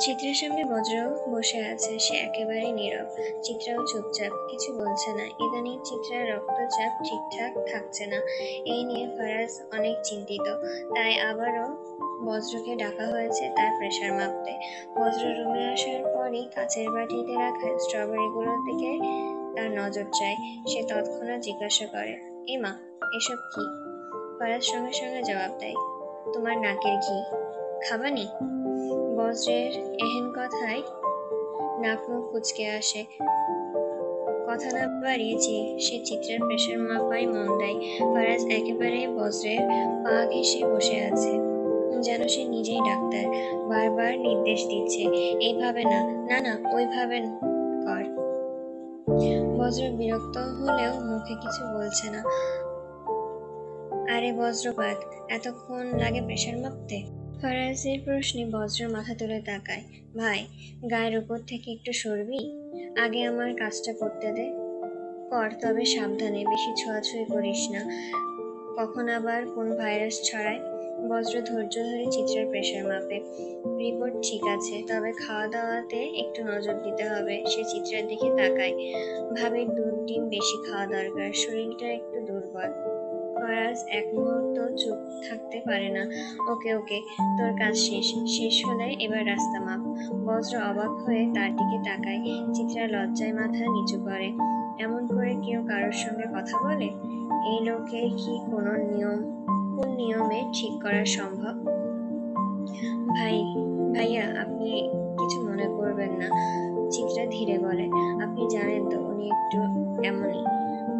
চিত্রের সামনে বজ্র বসে আছে, সে একেবারে নীরব। চিত্রাও চুপচাপ, কিছু বলছে না। ইদানিং চিত্রার রক্তচাপ ঠিকঠাক থাকছে না, এই নিয়ে ফারাজ অনেক চিন্তিত। তাই আবারও বজ্রকে ডাকা হয়েছে তার প্রেশার মাপতে। বজ্র রুমে আসার পরই কাচের বাটিতে রাখা স্ট্রবেরিগুলোর দিকে তার নজর যায়। সে তৎক্ষণাৎ জিজ্ঞাসা করে, এমা, এসব কি? ফারাজ সঙ্গে সঙ্গে জবাব দেয়, তোমার নাকের ঘি, খাবানি? বজ্রের এহেন কথায় নাক মুখ কুঁচকে আসে। কথা না বাড়িয়ে সে চিত্রের প্রেশার মাপায় মন দেয়। ফারাজ একেবারে বজ্রের পা ঘেঁষে বসে আছে, যেন সে নিজেই ডাক্তার। বারবার নির্দেশ দিচ্ছে, এইভাবে না, না না, ওইভাবে কর। বজ্র বিরক্ত হলেও মুখে কিছু বলছে না। আরে বজ্রপাত, এতক্ষণ লাগে প্রেশার মাপতে? ফারাজের প্রশ্নে বজ্র মাথা তুলে তাকায়। ভাই, গায়ের উপর থেকে একটু সরবি? আগে আমার কাজটা করতে দে। কর, তবে সাবধানে, বেশি ছোঁয়াছুঁই করিস না, কখন আবার কোন ভাইরাস ছড়ায়। বজ্র ধৈর্য ধরে চিত্রের প্রেশার মাপে। রিপোর্ট ঠিক আছে, তবে খাওয়া দাওয়াতে একটু নজর দিতে হবে। সে চিত্রের দিকে তাকায়। ভাবির দুধ ডিম বেশি খাওয়া দরকার, শরীরটা একটু দুর্বল। ফারাজ এক মুহূর্ত চুপ থাকতে পারে না। ওকে ওকে, তোর কাজ শেষ। শেষ হলে এবার রাস্তা মাপ। বজ্র অবাক হয়ে তার দিকে তাকায়। চিত্রা লজ্জায় মাথা নিচু করে। এমন করে কেউ কারোর সঙ্গে কথা বলে? এই লোকের কি কোনো নিয়ম, কোন নিয়মে ঠিক করা সম্ভব? ভাই, ভাইয়া, আপনি কিছু মনে করবেন না, চিত্রা ধীরে বলে। আপনি জানেন তো উনি একটু এমনই।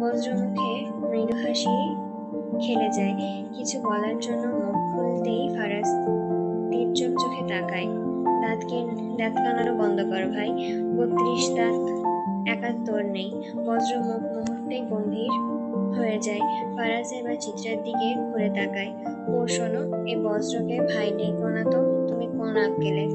বজ্র মুখে মৃদু হাসি খেলে যায়। কিছু বলার জন্য মুখ খুলতেই ফারাজ তীর্যক চোখে তাকায়। দাঁত কানানো বন্ধ কর ভাই, 32 দাঁত একা তোর নেই। বজ্র মুখ মুহূর্তে গম্ভীর হয়ে যায়। ফারাজ এবার চিত্রার দিকে ঘুরে তাকায়। ও শোনো, এই বজ্রকে ভাই ডেকো না তো, তুমি কোন আক্কেলে?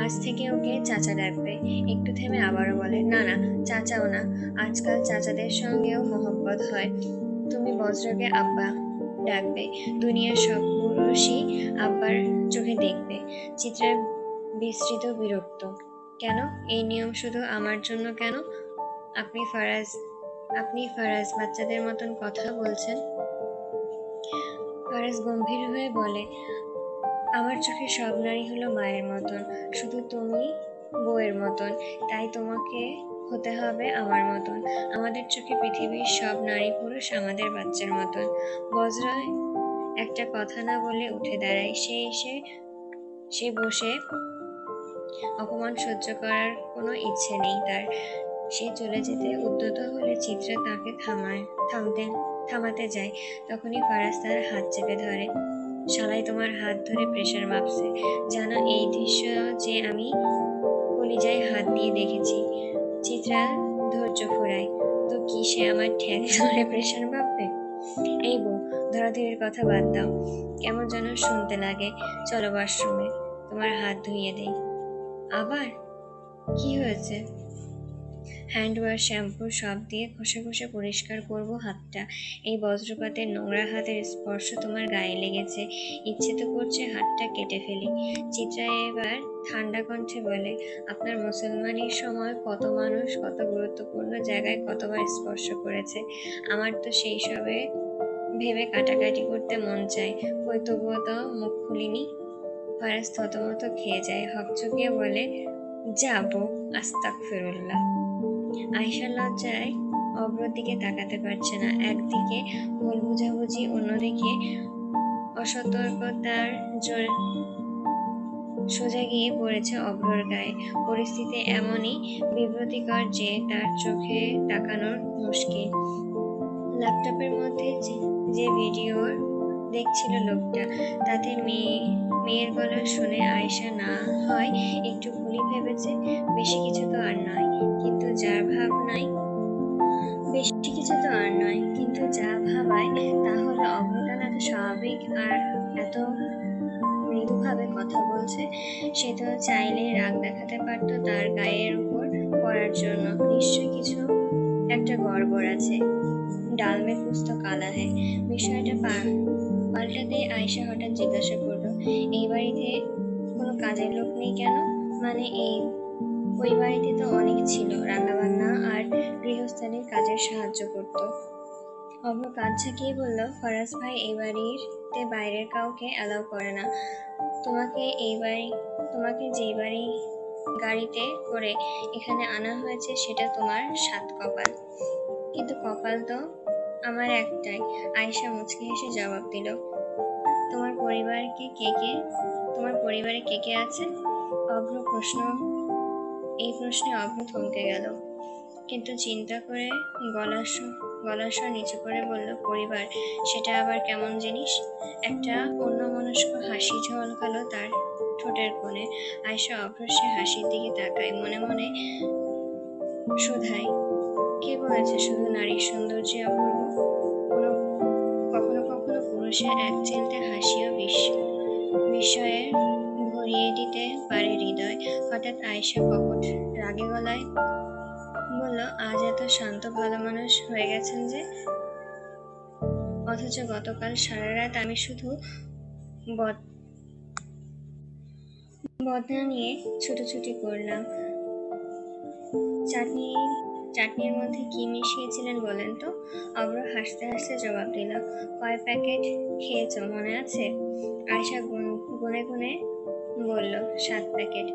আজ থেকে ওকে চাচা ডাকবে। একটু থেমে আবারও বলে, না না, চাচাও না, আজকাল চাচাদের সঙ্গেও মহব্বত হয়। তুমি বজ্রকে আব্বা ডাকবে। দুনিয়ার সব পুরুষই আব্বার চোখে দেখবে। চিত্রা বিস্তৃত বিরক্ত। কেন এই নিয়ম শুধু আমার জন্য? কেন? আপনি ফারাজ, বাচ্চাদের মতন কথা বলছেন। ফারাজ গম্ভীর হয়ে বলে, আমার চোখে সব নারী হলো মায়ের মতন, শুধু তুমি বউয়ের মতন, তাই তোমাকে হতে হবে আমার মতন। আমাদের চোখে পৃথিবীর সব নারী পুরুষ আমাদের বাচ্চার মতন। বজ্র একটা কথা না বলে উঠে দাঁড়ায়। সে বসে অপমান সহ্য করার কোনো ইচ্ছে নেই তার। সে চলে যেতে উদ্যত হলে চিত্রা তাকে থামাতে যায়। তখনই ফারাজ তার হাত চেপে ধরে। শালাই তোমার হাত ধরে প্রেশার মাপছে, জানো এই দৃশ্য যে আমি কলিজায় হাত দিয়ে দেখেছি। চিত্রা ধৈর্য ফুরায়। তো কি সে আমার ঠ্যাং ধরে প্রেশার মাপবে? এই বউ, ধরাধরির কথা বাদ দাও, কেমন যেন শুনতে লাগে। চলো ওয়াশরুমে, তোমার হাত ধুইয়ে দেই। আবার? কি হয়েছে? হ্যান্ড ওয়াশ, শ্যাম্পু সব দিয়ে ঘষে ঘষে পরিষ্কার করব হাতটা। এই বজ্রপাতের নোংরা হাতের স্পর্শ তোমার গায়ে লেগেছে, ইচ্ছে তো করছে হাতটা কেটে ফেলি। চিত্রা এবার ঠান্ডা কণ্ঠে বলে, আপনার মুসলমানির সময় কত মানুষ কত গুরুত্বপূর্ণ জায়গায় কতবার স্পর্শ করেছে, আমার তো সেই সবে ভেবে কাটাকাটি করতে মন চায়। কই তবুও তো মুখ খুলিনি। ফারাজ থতমত খেয়ে যায়, হকচকিয়ে বলে, যাবো, আস্তাগফিরুল্লাহ। আয়েশা লজ্জায় অভ্রর দিকে তাকাতে পারছে না। একদিকে ভুল বুঝাবুঝি, অন্যদিকে অসতর্কতার জোর সোজা গিয়ে পড়েছে অভ্রর গায়ে। পরিস্থিতি এমনই বিব্রতিকর যে তার চোখে তাকানোর মুশকিল। ল্যাপটপের মধ্যে যে ভিডিও দেখছিল লোকটা, তাতে মেয়ের গলা শুনে আয়েশা না হয় একটু ভুলই ভেবেছে, বেশি কিছু তো আর নয়, কিন্তু যা ভাবনায় যা ভাবায় তা হলো অভ্রতাল এত স্বাভাবিক আর এত মৃদুভাবে কথা বলছে। সে তো চাইলেই রাগ দেখাতে পারতো তার গায়ের উপর পড়ার জন্য। নিশ্চয় কিছু একটা গড়বড় আছে। ডাল মে কুছ তো কালা হ্যায়। বিষয়টা পাল্টাতেই আয়েশা হঠাৎ জিজ্ঞাসা করলো, এই বাড়িতে কোনো কাজের লোক নেই কেন? মানে ওই বাড়িতে তো অনেক ছিল, রান্নাবান্না আর গৃহস্থালির কাজের সাহায্য করত। অভ্র কাঁধ ঝাঁকিয়ে বলল, ফরাজ ভাই এই বাড়িতে বাইরের কাউকে অ্যালাউ করে না। তোমাকে যে গাড়িতে করে এখানে আনা হয়েছে সেটা তোমার সাত কপাল। কিন্তু কপাল তো আমার একটাই, আয়েশা মুচকি হেসে জবাব দিল। তোমার পরিবারে কে কে আছে? এই প্রশ্নে অভ্র থমকে গেল, কিন্তু চিন্তা করে গলার স্বর নিচু করে বলল, পরিবার সেটা আবার কেমন জিনিস? একটা অন্যমনস্ক হাসি ঝলকালো তার ঠোঁটের কোণে। আয়েশা অভ্রর সে হাসির দিকে তাকায়, মনে মনে শুধায়, কে বলেছে শুধু নারীর সৌন্দর্যে অপূর্ব? কখনো কখনো পুরুষের এক চিলতে হাসিও বিস্ময়ের ভরিয়ে দিতে পারে হৃদয়। হঠাৎ আয়েশা কপট রাগে গলায় বলল, আজ এত শান্ত ভালো মানুষ হয়ে গেছেন যে, অথচ গতকাল সারা রাত আমি শুধু বদনা নিয়ে ছুটোছুটি করলাম। চাটনির মধ্যে কি মিশিয়েছিলেন বলেন তো? অভ্র হাসতে হাসতে জবাব দিল, কয় প্যাকেট খেয়েছ মনে আছে? আয়েশা গুনে গুনে বলল, 7 প্যাকেট।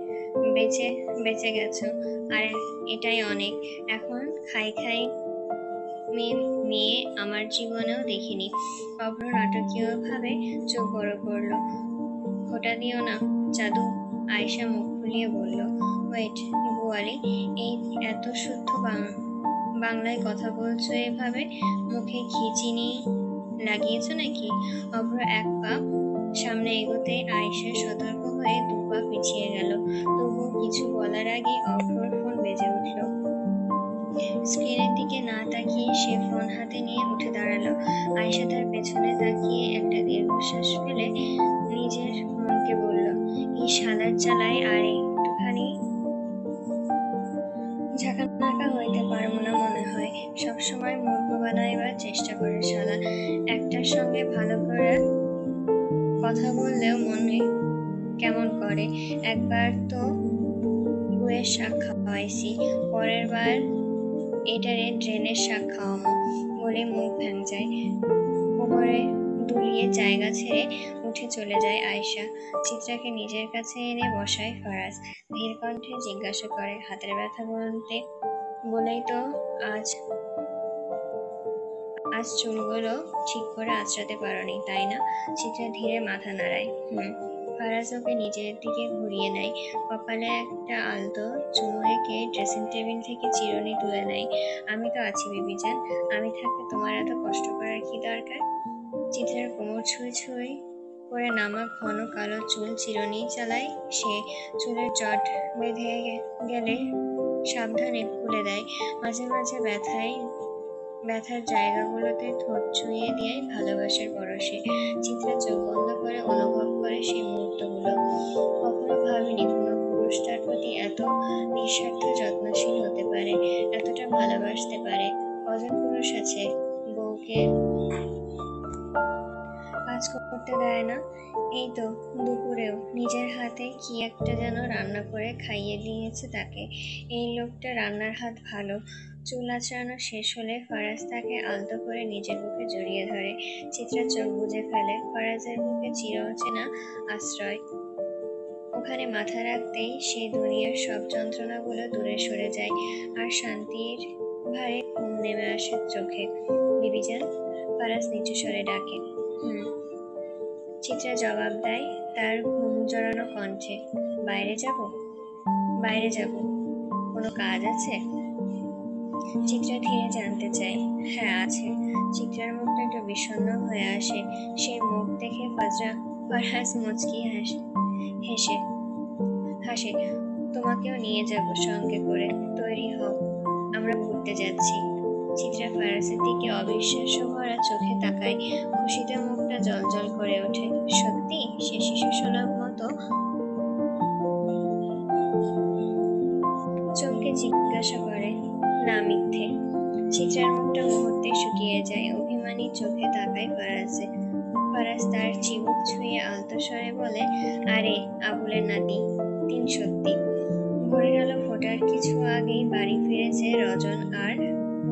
বেঁচে গেছো, আর এটাই অনেক। এখন খাই মেয়ে আমার জীবনেও দেখিনি। অভ্র নাটকীয়ভাবে চোখ বড় করল। খোটা দিও না জাদু। আয়েশা মুখ ফুলিয়ে বলল, ওয়েট গোয়ালি, এই এত শুদ্ধ বাংলায় কথা বলছো এভাবে? মুখে ঘি চিনি লাগিয়েছো নাকি? অভ্র এক পা সামনে এগোতে আয়েশা সতর্ক হয়ে 2 পা পিছিয়ে গেল। তবুও কিছু বলার আগে অভ্রর ফোন বেজে উঠল। স্ক্রিনের দিকে না তাকিয়ে সে ফোন হাতে নিয়ে উঠে দাঁড়ালো। আয়েশা তার পেছনে তাকিয়ে একটা দীর্ঘশ্বাস ফেলে নিজের মনকে বলল, এই শালার চালায় আর একটুখানি ঝাঁকানাকা হইতে পারবো না মনে হয়। সবসময় মূর্খ বানাইবার চেষ্টা করে শালা। একটার সঙ্গে ভালো করে কথা বললেও মনে কেমন করে। একবার তো গুয়ের শাক খাওয়াইছি, পরের বার এটারে ড্রেনের শাক খাওয়ামো বলে মুখ ভ্যাংচায়। কোমরে দুলিয়ে জায়গা ছেড়ে উঠে চলে যায় আয়েশা। চিত্রাকে নিজের কাছে এনে বসায় ফরাজ। ধীর কণ্ঠে জিজ্ঞাসা করে, হাতের ব্যথা বলেই তো আজ চুলগুলো ঠিক করে আঁচড়াতে পারোনি, তাই না? চিত্রা ধীরে মাথা নাড়ায়। ফারাজ ওকে নিজের দিকে ঘুরিয়ে নেয়, কপালে একটা আলতো চুমু এঁকে ড্রেসিং টেবিল থেকে চিরুনি তুলে নেয়। আমি তো আছি বিবিজান, আমি থাকতে তোমার এত কষ্ট করার কি দরকার? চিত্রার কোমর ছুঁই করে নামা ঘন কালো চুল চিরুনি চালায় সে। চুলের জট বেঁধে গেলে সাবধানে খুলে দেয়। মাঝে মাঝে ব্যথার জায়গাগুলোতে ঠোঁট ছুঁয়ে দেয় ভালোবাসার পরশে। চিত্রা চোখ বন্ধ করে অনুভব করে সেই মুহূর্তগুলো। কখনো ভাবিনি কোনো পুরুষ তার প্রতি এত নিঃস্বার্থ যত্নশীল হতে পারে, এতটা ভালোবাসতে পারে। কজন পুরুষ আছে বউকে কাজ করতে দেয় না? এই তো দুপুরেও নিজের হাতে কি একটা যেন রান্না করে খাইয়ে দিয়েছে তাকে। এই লোকটা রান্নার হাত ভালো। চুল আঁচড়ানো শেষ হলে ফরাজ তাকে আলতো করে নিজের বুকে জড়িয়ে ধরে। চিত্রা চোখ বুজে ফেলে। ফরাজের বুকে চির অচেনা আশ্রয়। ওখানে মাথা রাখতেই সেই দুনিয়ার সব যন্ত্রণাগুলো দূরে সরে যায়, আর শান্তির ভারে ঘুম নেমে আসে চোখে। বিবিজান, ফরাজ নিচু স্বরে ডাকে। চিত্রা জবাব দেয় তার ঘুম জড়ানো কণ্ঠে, বাইরে যাব। কোনো কাজ আছে? চিত্রা ধীরে জানতে চায়। হ্যাঁ আছে। চিত্রার মুখটা একটু বিষণ্ণ হয়ে আসে। সেই মুখ দেখে ফরাজ মুচকি হাসে। তোমাকেও নিয়ে যাব সঙ্গে করে, তৈরি হও, আমরা ঘুরতে যাচ্ছি। চিত্রা ফরাজের দিকে অবিশ্বাস্য ভরা চোখে তাকায়। খুশিতে মুখটা জ্বলজ্বল করে ওঠে। সত্যি? সে শিশু সুলভ মতো চোখকে জিজ্ঞাসা করে, না মিথ্যে? চিত্রার মুখটা মুহূর্তে শুকিয়ে যায়। অভিমানী চোখে তাকায় ফারাজ তার চিবুক ছুঁয়ে আলতো স্বরে বলে, আরে আবুলের নাতি, 3 সত্যি। ভোরের আলো ফোটার কিছু আগেই বাড়ি ফিরেছে রজন আর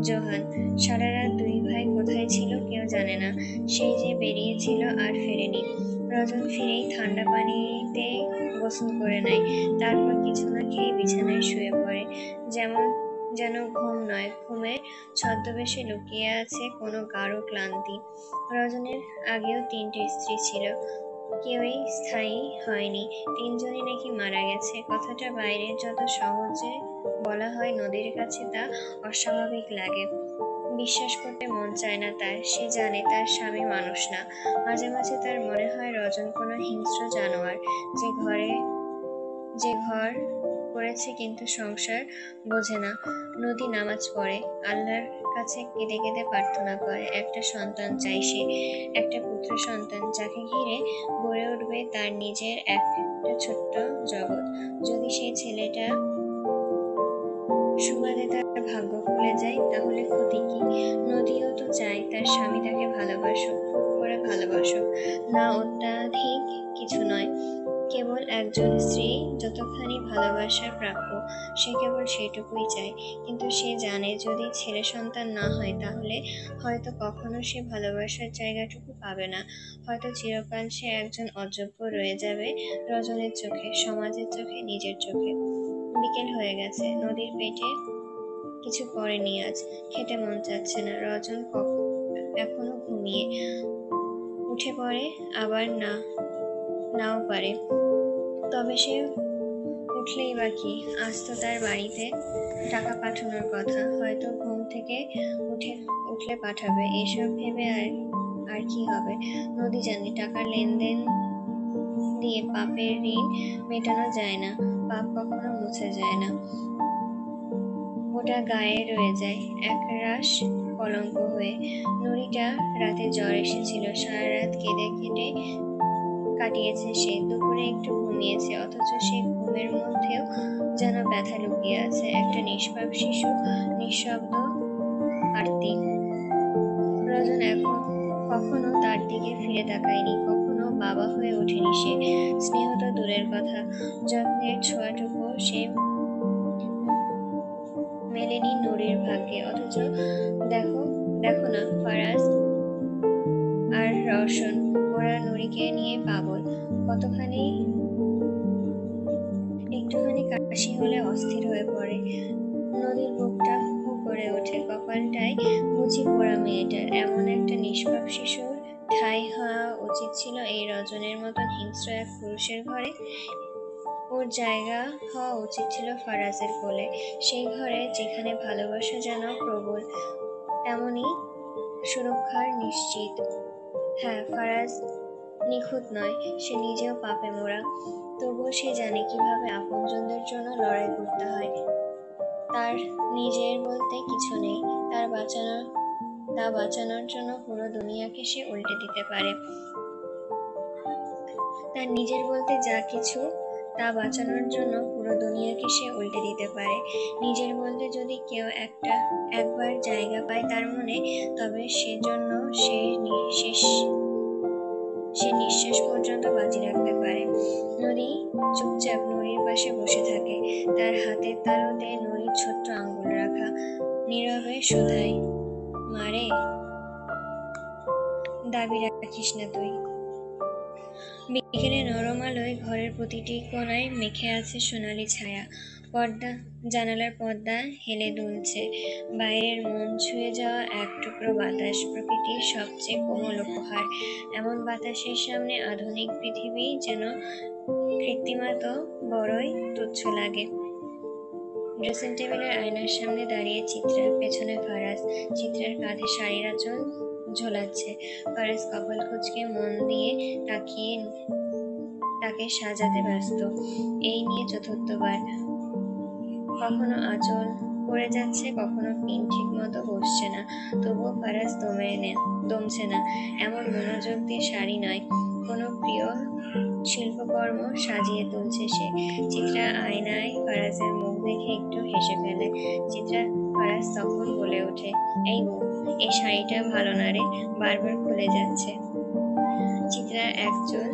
জোহান। সারা রাত দুই ভাই কোথায় ছিল কেউ জানে না। সেই যে বেরিয়েছিল আর ফেরেনি। রজন ফিরেই ঠান্ডা পানিতে গোসল করে নেয়, তারপর কিছু না খেয়ে বিছানায় শুয়ে পড়ে। যেন ঘুম নয়, ঘুমের ছদ্মবেশে লুকিয়ে আছে কোনো গাঢ় ক্লান্তি। রজনের আগেও 3টে স্ত্রী ছিল, কেউই স্থায়ী হয়নি। 3জনই নাকি মারা গেছে। কথাটা বাইরে যত সহজে বলা হয়, নদীর কাছে তা অস্বাভাবিক লাগে। বিশ্বাস করতে মন চায় না তার। সে জানে তার স্বামী মানুষ না। মাঝে মাঝে তার মনে হয় রজন কোনো হিংস্র জানোয়ার, যে ঘর করেছে কিন্তু সংসার বোঝে না। নদী নামাজ পড়ে, আল্লাহর কাছে কেঁদে কেঁদে প্রার্থনা করে। একটা সন্তান চাই সে, একটা পুত্র সন্তান, যাকে ঘিরে গড়ে উঠবে তার নিজের একটা ছোট্ট জগৎ। যদি সেই ছেলেটা সুবাদে তার ভাগ্য খুলে যায়, তাহলে ক্ষতি কি? নদীও তো চায় তার স্বামী তাকে ভালোবাসুক, খুব করে ভালোবাসুক, না অত্যাধিক কিছু নয়। কেবল একজন স্ত্রী যতখানি ভালোবাসার প্রাপ্য, সে কেবল সেটুকুই চায়। কিন্তু সে জানে যদি ছেলে সন্তান না হয়, তাহলে হয়তো কখনো সে ভালোবাসার জায়গাটুকু পাবে না। হয়তো চিরকাল সে একজন অযোগ্য রয়ে যাবে, রজনের চোখে, সমাজের চোখে, নিজের চোখে। বিকেল হয়ে গেছে, নদীর পেটে কিছু পড়েনি আজ, খেতে মন চাচ্ছে না। রজন এখনো ঘুমিয়ে, উঠে পড়ে আবার নাও পারে। তবে সে উঠলেই বা কি, আজ তো তার বাড়িতে টাকা পাঠানোর কথা, হয়তো ঘুম থেকে উঠলে পাঠাবে। এসব ভেবে আর কি হবে। নদী জানে টাকার লেনদেন দিয়ে পাপের ঋণ মেটানো যায় না, পাপ কখনো মুছে যায় না, ওটা গায়ে রয়ে যায় একরাশ কলঙ্ক হয়ে। নুরিটা রাতে জ্বর এসেছিল, সারা রাত কেঁদে কেটে কাটিয়েছে সে। দুপুরে একটু ঘুমিয়েছে, অথচ সেই ঘুমের মধ্যেও যেন ব্যথা লুকিয়ে আছে, একটা নিষ্পাপ শিশু নিঃশব্দ আরতি। রজন কখনো তার দিকে ফিরে তাকায়নি, কখনো বাবা হয়ে ওঠেনি সে। স্নেহ তো দূরের কথা, যত্নের ছোঁয়াটুকু সে মেলেনি নুরির ভাগ্যে। অথচ দেখো না ফারাজ আর রওশন, ওরা নুরিকে নিয়ে পাগল। একটুখানি কাশি হলে অস্থির হয়ে পড়ে। নদীর বুকটা হু করে ওঠে, কপালটায় বুঝি পোড়া মেয়েটার। এমন একটা নিষ্পাপ শিশুর ঠাঁই হওয়া উচিত ছিল এই রজনের মতন হিংস্র এক পুরুষের ঘরে। ওর জায়গা হওয়া উচিত ছিল ফারাজের কোলে, সেই ঘরে যেখানে ভালোবাসা যেন প্রবল, তেমনি সুরক্ষার নিশ্চিত। হ্যাঁ, ফারাজ নিখুঁত নয়, সে নিজেও পাপে মোড়া। তবুও সে জানে কিভাবে আপনজনদের জন্য লড়াই করতে হয়। তার নিজের বলতে কিছু নেই, তা বাঁচানোর জন্য পুরো দুনিয়াকে সে উল্টে দিতে পারে। তার নিজের বলতে যা কিছু, তা বাঁচানোর জন্য পুরো দুনিয়াকে সে উল্টে দিতে পারে। নিজের বলতে যদি কেউ একবার জায়গা পায় তার মনে, তবে সেজন্য সে নিঃশেষ পর্যন্ত বাজি রাখতে পারে। নদী চুপচাপ নুরির পাশে বসে থাকে, তার হাতের তালুতে নুরির ছোট্ট আঙ্গুল রাখা। নীরবে শোধায়, মারে, দাবি রাখিস না তুই। বিকেলে নরম আলোয় ঘরের প্রতিটি কোণায় মেখে আছে সোনালি ছায়া। জানালার পর্দা হেলে দুলছে, বাইরের মন ছুঁয়ে যাওয়া এক টুকরো বাতাস, প্রকৃতির সবচেয়ে কোমল উপহার। এমন বাতাসের সামনে আধুনিক পৃথিবী যেন কৃত্রিমাত বড়ই তুচ্ছ লাগে। ড্রেসিং টেবিলের আয়নার সামনে দাঁড়িয়ে চিত্রা, পেছনে ফারাজ। চিত্রার কাঁধে শাড়ির আঁচল ঝোলাচ্ছে, ফারাজ কপাল কুঁচকে মন দিয়ে তাকে সাজাতে ব্যস্ত। এই নিয়ে চতুর্থবার। কখনো আঁচল পড়ে যাচ্ছে, কখনো পিন ঠিক মতো বসছে না, তবুও ফারাজ দমছে না। এমন মনোযোগ দিয়ে শাড়ি নয়, কোনো প্রিয় শিল্পকর্ম সাজিয়ে তুলছে সে। চিত্রা আয়নায় ফারাজের মুখ দেখে একটু হেসে ফেলে। ফারাজ তখন বলে ওঠে, এই বউ, এই শাড়িটা ভালো না রে, বারবার খুলে যাচ্ছে। চিত্রার একচুল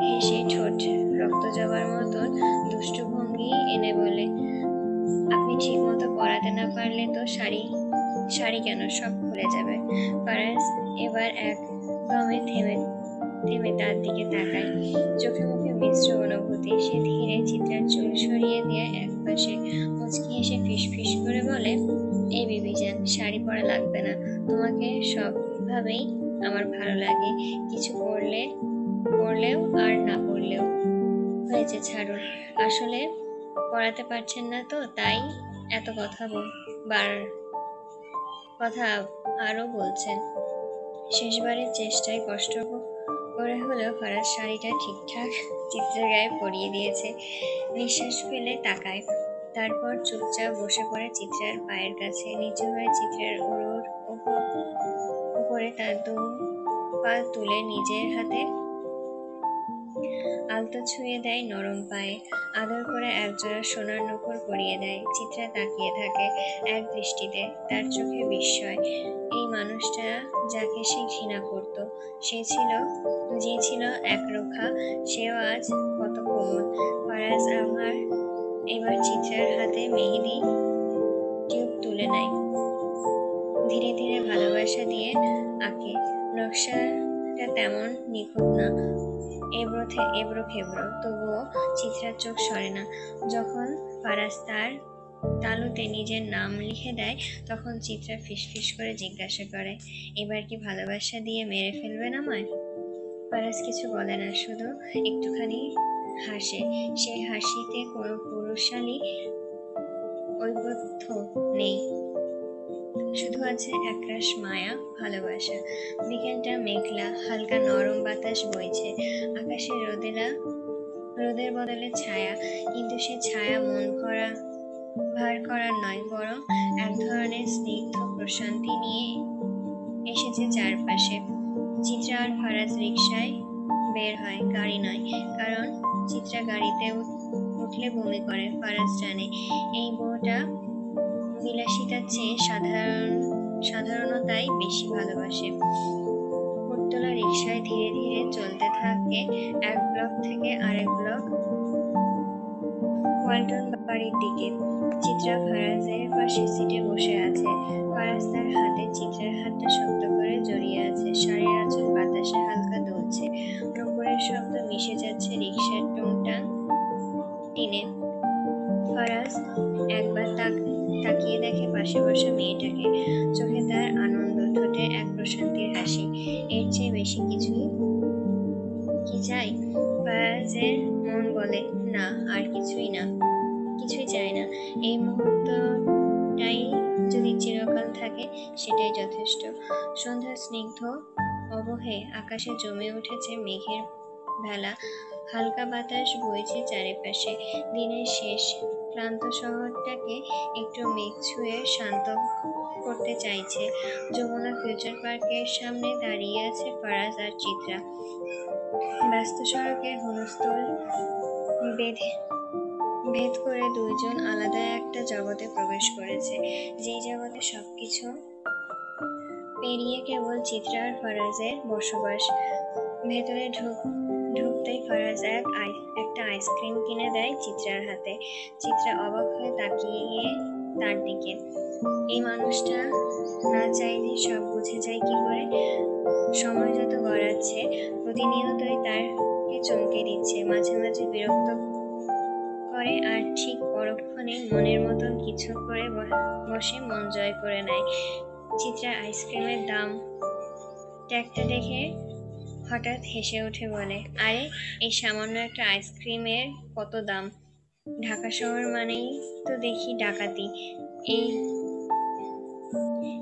হেসে ঠোঁট রক্ত জবার মতন দুষ্টু ভঙ্গি এনে বলে, আপনি ঠিক মতো পরাতে না পারলে তো শাড়ি শাড়ি কেন, সব খুলে যাবে। ফারাজ এবার একদমে থেমে থেমে তার দিকে তাকায়, চোখে মুখে মিশ্র অনুভূতি। সে ধীরে চিত্রার চুল সরিয়ে দিয়ে এক পাশে মুচকি এসে ফিস করে বলে, এই বিবিজান, শাড়ি পরা লাগবে না, তোমাকে সবভাবেই আমার ভালো লাগে, কিছু পরলেও আর না পরলেও। হয়েছে, ছাড়ুন। আসলে পড়াতে পারছেন না তো, তাই এত কথা আরো বলছেন। শেষবারের চেষ্টায় কষ্ট করে হলেও ফারাজ শাড়িটা ঠিকঠাক চিত্রের গায়ে পরিয়ে দিয়েছে। নিঃশ্বাস ফেলে তাকায়, তারপর চুপচাপ বসে পড়ে চিত্রার পায়ের কাছে, নিচু হয়ে চিত্রের উড়োর উপরে তার দু পা তুলে নিজের হাতে আলতো ছুঁয়ে দেয় নরম পায়ে, আদর করে একজোড়া সোনার নূপুর পরিয়ে দেয়। চিত্রা তাকিয়ে থাকে এক দৃষ্টিতে, তার চোখে বিস্ময়। এই মানুষটা যাকে সে ঘৃণা করত, যে ছিল একরোখা, সেও আজ কত কোমল। ফারাজ এবার চিত্রার হাতে মেহেদি টিউব তুলে নেয়, ধীরে ধীরে ভালোবাসা দিয়ে আঁকে। নকশাটা তেমন নিখুঁত না, এবড়ো খেবড়ো, তবুও চিত্রার চোখ সরে না। যখন ফারাজ তার তালুতে নিজের নাম লিখে দেয়, তখন চিত্রা ফিসফিস করে জিজ্ঞাসা করে, এবার কি ভালোবাসা দিয়ে মেরে ফেলবেন আমায়? ফারাজ কিছু বলে না, শুধু একটুখানি হাসে। সেই হাসিতে কোনো পুরুষালী ঐবদ্ধ নেই, শুধু আছে একরাশ মায়া, ভালোবাসা। বিকেলটা মেঘলা, হালকা নরম বাতাস বইছে, আকাশে রোদের বদলে ছায়া, কিন্তু সে ছায়া মন ভার করার নয়, বরং এক ধরনের স্নিগ্ধ প্রশান্তি নিয়ে এসেছে চারপাশে। চিত্রা আর ফারাজ রিকশায় বের হয়, গাড়ি নয়, কারণ চিত্রা গাড়িতে উঠলে বমি করে। ফারাজ জানে এই বউটা বিলাসিতার চেয়ে সাধারণতাই বেশি ভালোবাসে। ফুটতলা রিকশায় ধীরে ধীরে চলতে থাকে এক ব্লক থেকে আরেক ব্লক ওয়ালটন বাড়ির দিকে। চিত্রা ফারাজের পাশে সিটে বসে আছে। ফারাজ তার হাতে চিত্রার হাতটা শক্ত করে জড়িয়ে আছে, শাড়ির আঁচল বাতাসে হালকা দুলছে, নূপুরের শব্দ মিশে যাচ্ছে রিকশার টুংটাং টিনে। ফারাজ একবার তাকিয়ে দেখে পাশে বসা মেয়েটাকে, চোখে তার আনন্দ, ঠোঁটে এক প্রশান্তির হাসি। এর চেয়ে বেশি কিছুই কি চাই? ফারাজের মন বলে, না, আর কিছুই চায় না। এই মুহূর্তটাই যদি চিরকাল থাকে, সেটাই যথেষ্ট। সন্ধ্যার স্নিগ্ধ অবহে আকাশে জমে উঠেছে মেঘের ভেলা, হালকা বাতাস বইছে চারিপাশে। দিনের শেষ, ক্লান্ত শহরটাকে একটু মেঘ ছুঁয়ে শান্ত করতে চাইছে। যমুনা ফিউচার পার্কের সামনে দাঁড়িয়ে আছে ফারাজ আর চিত্রা। ব্যস্ত সড়কের হুলস্থুল ভেদ করে দুইজন আলাদা একটা জগতে প্রবেশ করেছে, যেই জগতে সবকিছু পেরিয়ে কেবল চিত্রা আর ফারাজের বসবাস। ভেতরে ঢুকতেই ফারাজ একটা আইসক্রিম কিনে দেয় চিত্রার হাতে। চিত্রা অবাক হয়ে তাকিয়ে তার দিকে। এই মানুষটা না চাইলে সব বুঝে যায় কি করে? সময় যত গড়াচ্ছে, প্রতিনিয়তই তারকে চমকে দিচ্ছে, মাঝে মাঝে বিরক্ত করে, আর ঠিক পরক্ষণে মনের মতন কিছু করে বসে মন জয় করে নেয়। চিত্রা আইসক্রিমের দাম ট্যাগটা দেখে হঠাৎ হেসে উঠে বলে, আরে, এই সামান্য একটা আইসক্রিমের কত দাম? ঢাকা শহর মানেই তো দেখি ডাকাতি।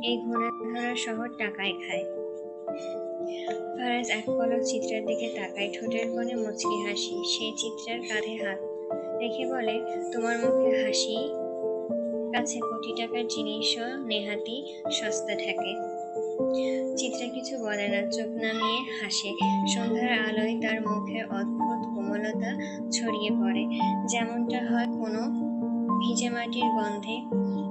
এই ঘুণে ধরা শহর টাকায় খায়। ফারাজ এক পলক চিত্রার দিকে তাকায়, ঠোঁটের কোণে মুচকি হাসি। সে চিত্রার কাঁধে হাত রেখে বলে, তোমার মুখে হাসি কাছে কোটি টাকার জিনিসও নেহাতি সস্তা ঠেকে। চিত্রা কিছু বলে না, চোখ নামিয়ে হাসে। সন্ধ্যার আলোয় তার মুখে অদ্ভুত কোমলতা ছড়িয়ে পড়ে, যেমনটা হয় কোনো ভিজে মাটির গন্ধে,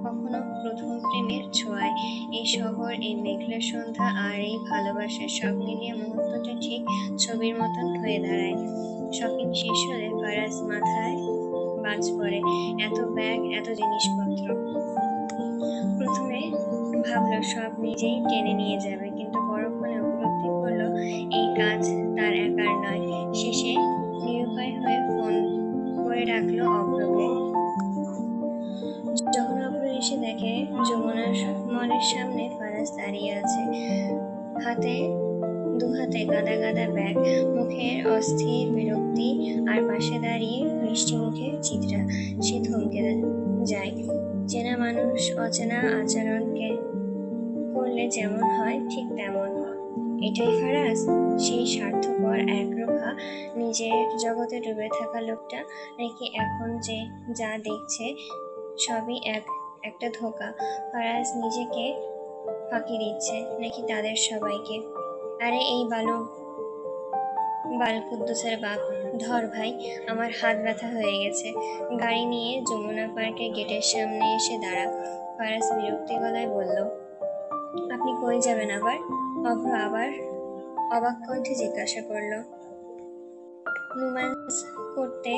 কখনো প্রথম প্রেমের ছোঁয়ায়। এই শহর, এই মেঘলা সন্ধ্যা আর এই ভালোবাসা সব মিলিয়ে মুহূর্তটা ঠিক ছবির মতন হয়ে দাঁড়ায়। শপিং শেষ হলে ফারাজ মাথায় বাজ পড়ে। এত ব্যাগ, এত জিনিসপত্র। প্রথমে ভাবলো সব নিজেই টেনে নিয়ে যাবে, কিন্তু পরক্ষণে উপলব্ধি করলো এই কাজ তার একার নয়। শেষে নিরুপায় হয়ে ফোন করে ডাকলো অভ্রকে। যখন অভ্র এসে দেখে যমুনার মলের সামনে ফারাজ দাঁড়িয়ে আছে, দুহাতে গাদা গাদা ব্যাগ, মুখের অস্থির বিরক্তি, আর পাশে দাঁড়িয়ে মিষ্টি মুখে চিত্রা। সে থমকে যায়। চেনা মানুষ অচেনা আচরণকে করলে যেমন হয় ঠিক তেমন। এটাই ফারাজ, সেই স্বার্থপর একরোখা নিজের জগতে ডুবে থাকা লোকটা, নাকি এখন যে যা দেখছে সবই একটা ধোঁকা? ফারাজ নিজেকে ফাঁকি দিচ্ছে নাকি তাদের সবাইকে? আরে এই বালকুদ্দুসের বাপ, ধর ভাই, আমার হাত ব্যথা হয়ে গেছে। গাড়ি নিয়ে যমুনা পার্কের গেটের সামনে এসে দাঁড়া। ফারাজ বিরক্তি গলায় বলল, আপনি কই যাবেন আবার? অভ্র আবার অবাক কণ্ঠে জিজ্ঞাসা করল। রোম্যান্স করতে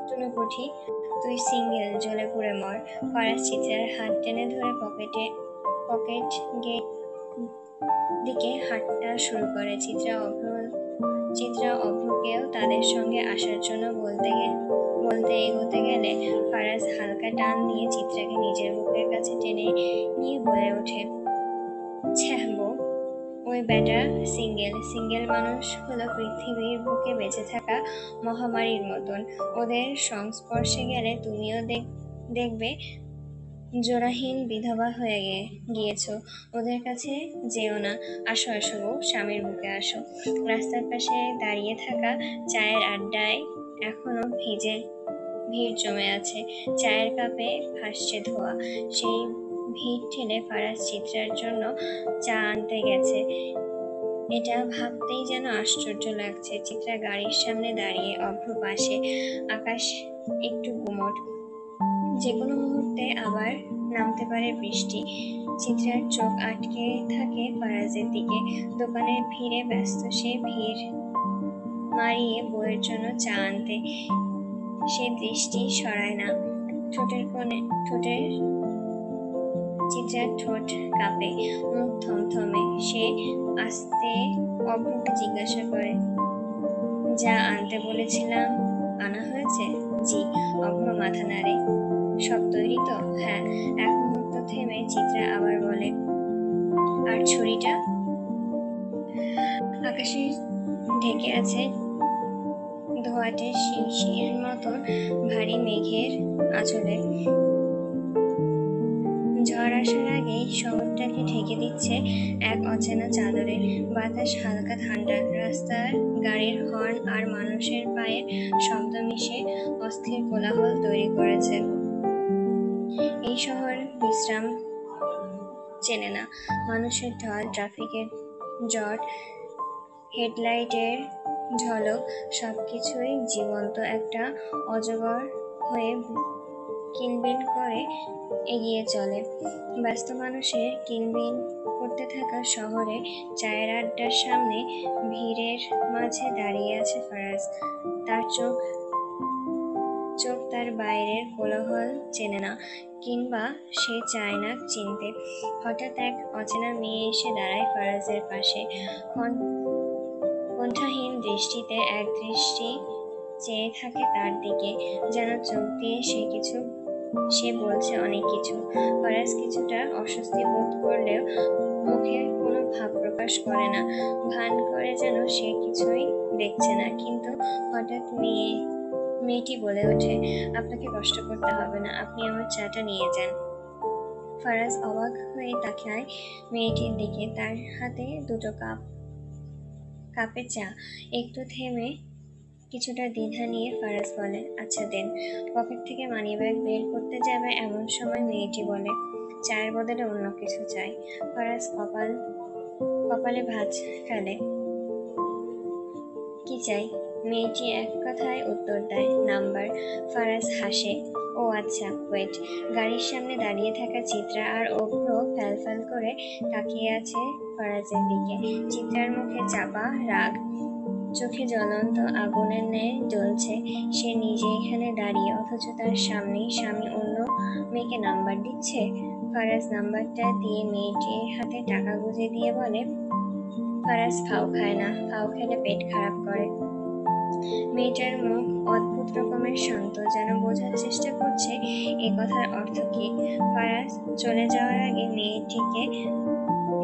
টুনুপুঠি, তুই সিঙ্গেল, জ্বলে পুড়ে মর। ফারাজ চিত্রার হাত টেনে ধরে পকেট গেট দিকে হাঁটা শুরু করে। চিত্রা অভ্রকেও তাদের সঙ্গে আসার জন্য বলতে এগোতে গেলে ফারাজ হালকা টান দিয়ে চিত্রাকে নিজের বুকের কাছে টেনে নিয়ে বলে ওঠে, ছ্যাঃ বউ, ওই বেটা সিঙ্গেল মানুষ হলো পৃথিবীর বুকে বেঁচে থাকা মহামারীর মতন। ওদের সংস্পর্শে গেলে তুমিও দেখবে জোড়াহীন বিধবা হয়ে গিয়েছ। ওদের কাছে যেও না। আসো আসো বউ, স্বামীর বুকে আসো। রাস্তার পাশে দাঁড়িয়ে থাকা চায়ের আড্ডায় এখনো ভিড় জমে আছে। চায়ের কাপে ভাসছে ধোঁয়া। সেই ভিড় ঠেলে ফারাজ চিত্রার জন্য চা আনতে গেছে। এটা ভাবতেই যেন আশ্চর্য লাগছে। চিত্রা গাড়ির সামনে দাঁড়িয়ে, অভ্র পাশে। আকাশ একটু গুমট, যে কোনো মুহূর্তে আবার নামতে পারে বৃষ্টি। চিত্রার চোখ আটকে থাকে ফারাজের দিকে। দোকানের ভিড়ে ব্যস্ত সে, ভিড় মারিয়ে বউয়ের জন্য চা আনতে। সে দৃষ্টি সরায় না। চিত্রার ঠোঁট কাঁপে, মুখ থমথমে। সে আস্তে অভ্রকে জিজ্ঞাসা করে, যা আনতে বলেছিলাম আনা হয়েছে? জি। অভ্র মাথা নাড়ে। সব তৈরি তো? হ্যাঁ। এক মুহূর্ত থেমে চিত্রা আবার বলে, আর ছুরিটা? আকাশে ঢেকে আছে ধোঁয়াটে শিশির মতন ভারী মেঘের আঁচলে। ঝড় আসার আগেই শহরটাকে ঢেকে দিচ্ছে এক অচেনা চাদরে। বাতাস হালকা ঠান্ডা। রাস্তার গাড়ির হর্ন আর মানুষের পায়ের শব্দ মিশে অস্থির কোলাহল তৈরি করেছে। এই শহর বিশ্রাম চেনে না। মানুষের ঢল, ট্রাফিকের জট, হেডলাইটের ঝলক, সবকিছুই জীবন্ত একটা অজগর হয়ে কিনবিন করে এগিয়ে চলে। ব্যস্ত মানুষের কিনবিন করতে থাকা শহরে চায়ের আড্ডার সামনে ভিড়ের মাঝে দাঁড়িয়ে আছে ফারাজ। তার চোখ তার বাইরের কোলাহল চেনে না, কিংবা সে চায় না চিনতে। হঠাৎ এক অচেনা মেয়ে এসে দাঁড়ায় ফারাজের পাশে। কণ্ঠাহীন দৃষ্টিতে এক দৃষ্টি চেয়ে থাকে তার দিকে, যেন চোখ দিয়ে সে বলছে অনেক কিছু। ফারাজ কিছুটা অস্বস্তি বোধ করলেও মুখে কোনো ভাব প্রকাশ করে না। ভান করে যেন সে কিছুই দেখছে না। কিন্তু হঠাৎ মেয়েটি বলে ওঠে, আপনাকে কষ্ট করতে হবে না, আপনি আমার চাটা নিয়ে যান। ফারাজ অবাক হয়ে তাকায় মেয়েটির দিকে। তার হাতে দুটো কাপে চা। একটু থেমে কিছুটা দ্বিধা নিয়ে ফারাজ বলে, আচ্ছা দেন। পকেট থেকে মানিব্যাগ বের করতে যাবে এমন সময় মেয়েটি বলে, চায়ের বদলে অন্য কিছু চাই। ফারাজ কপালে ভাঁজ ফেলে। কি চাই? মেয়েটি এক কথায় উত্তর দেয়, নাম্বার। ফারাজ হাসে। ও আচ্ছা, ওয়েট। গাড়ির সামনে দাঁড়িয়ে থাকা চিত্রা আর অভ্র ফ্যালফ্যাল করে তাকিয়ে আছে ফারাজের দিকে। চিত্রার মুখে চাপা রাগ, চোখে জ্বলন্ত আগুনের ন্যায় জ্বলছে। সে নিজে এখানে দাঁড়িয়ে, অথচ তার সামনেই স্বামী অন্য মেয়েকে নাম্বার দিচ্ছে। ফারাজ নাম্বারটা দিয়ে মেয়েটির হাতে টাকা গুঁজে দিয়ে বলে, ফারাজ ফাও খায় না, ফাও খেলে পেট খারাপ করে। মেয়েটার মুখ অদ্ভুত রকমের শান্ত, যেন বোঝার চেষ্টা করছে এ কথার অর্থ কি। ফারাজ চলে যাওয়ার আগে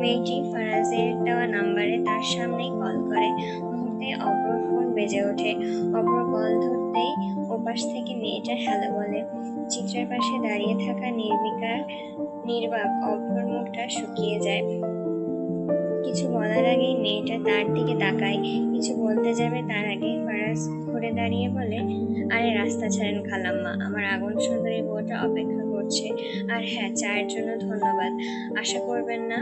মেয়েটি ফারাজের দেওয়া নাম্বারে তার সামনেই কল করে। মুহূর্তে অপর ফোন বেজে ওঠে। অপর কল ধরতেই ওপাশ থেকে মেয়েটা হ্যালো বলে। চিত্রার পাশে দাঁড়িয়ে থাকা নির্বাক অপর মুখটা শুকিয়ে যায়। কিছু বলার আগেই মেয়েটা তার দিকে তাকায়। কিছু বলতে যাবে তার আগে ফারাজ ঘুরে দাঁড়িয়ে বলে, আরে রাস্তা ছাড়েন খালাম্মা, আমার আগুন সুন্দরী বউটা অপেক্ষা করছে। আর হ্যাঁ, চায়ের জন্য ধন্যবাদ। আশা করবেন না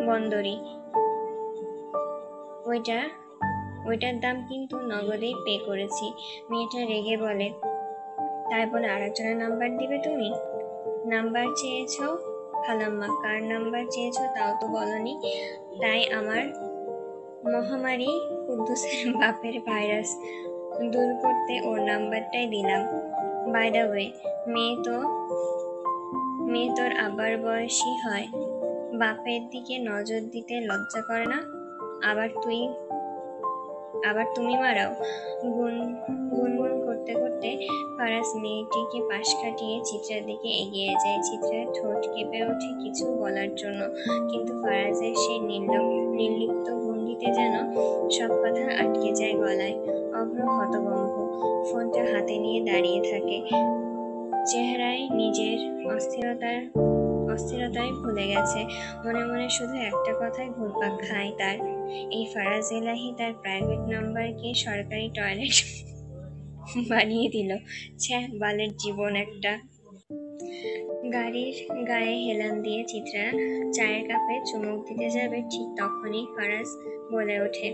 বন্দরি। ওইটার দাম কিন্তু নগদেই পে করেছি। মেয়েটা রেগে বলে, তাই বলে আরেকজনের নাম্বার দিবে তুমি? নাম্বার চেয়েছ খালাম্মা? কার নাম্বার চেয়েছ তাও তো বলনি। তাই আমার মহামারী কুদ্দুসের বাপের ভাইরাস দূর করতে ওর নাম্বারটাই দিলাম। বাই দ্য ওয়ে, মেয়ে তোর আবার বয়সী হয়, বাপের দিকে নজর দিতে লজ্জা করে না? আবার তুমি মারাও। গুনগুন করতে করতে ফারাজ মেয়েটিকে পাশ কাটিয়ে চিত্রার দিকে এগিয়ে যায়। চিত্রার ঠোঁট কেঁপে ওঠে কিছু বলার জন্য, কিন্তু ফারাজের সেই নির্লিপ্ত ভঙ্গিতে যেন সব কথা আটকে যায় গলায়। অভ্র হতভম্ব, ফোনটা হাতে নিয়ে দাঁড়িয়ে থাকে। চেহারায় নিজের অস্থিরতায় ভুলে গেছে। মনে মনে শুধু একটা কথাই ঘুরপাক খায় তার, এই ফারাজ এলাহি তার প্রাইভেট নাম্বারকে সরকারি টয়লেট বানিয়ে দিল। ছ্যা, বালের জীবন একটা। গাড়ির গায়ে হেলান দিয়ে চিত্রা চায়ের কাপে চুমুক দিতে যাবে, ঠিক তখনই ফারাজ বলে ওঠে,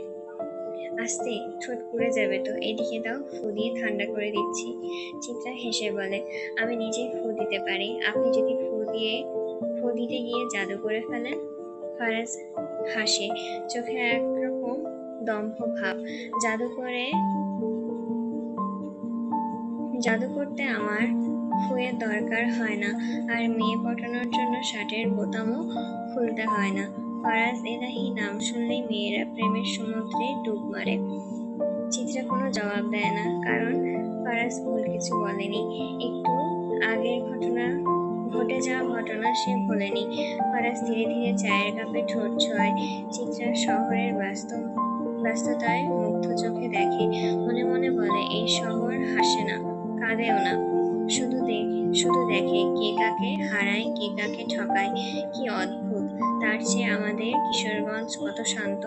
আস্তে, ঠোঁট পুড়ে যাবে তো, এদিকে দাও, ফু দিয়ে ঠান্ডা করে দিচ্ছি। চিত্রা হেসে বলে, আমি নিজেই ফু দিতে পারি, আপনি যদি ফু দিতে গিয়ে জাদু করে ফেলেন। ফারাজ হাসে, চোখে একরকম দম্ভ ভাব। জাদু করতে আমার ফুয়ের দরকার হয় না, আর মেয়ে পটানোর জন্য শার্টের বোতামও খুলতে হয় না। ফারাজ এলাহি নাম শুনলেই মেয়েরা প্রেমের সমুদ্রে ডুব মারে। চিত্রা কোনো জবাব দেয় না, কারণ ফারাজ ভুল কিছু বলেনি। একটু আগের ঘটে যাওয়া ঘটনা সে ভোলেনি। ফারাজ ধীরে ধীরে চায়ের কাপে ঠোঁট ছোঁয়। চিত্রা শহরের ব্যস্ততায় মুগ্ধ চোখে দেখে। মনে মনে বলে, এই শহর হাসে না, কাঁদেও না, শুধু দেখে কে কাকে হারায়, কে কাকে ঠকায়। কি অদ্ভুত! তার চেয়ে আমাদের কিশোরগঞ্জ কত শান্ত।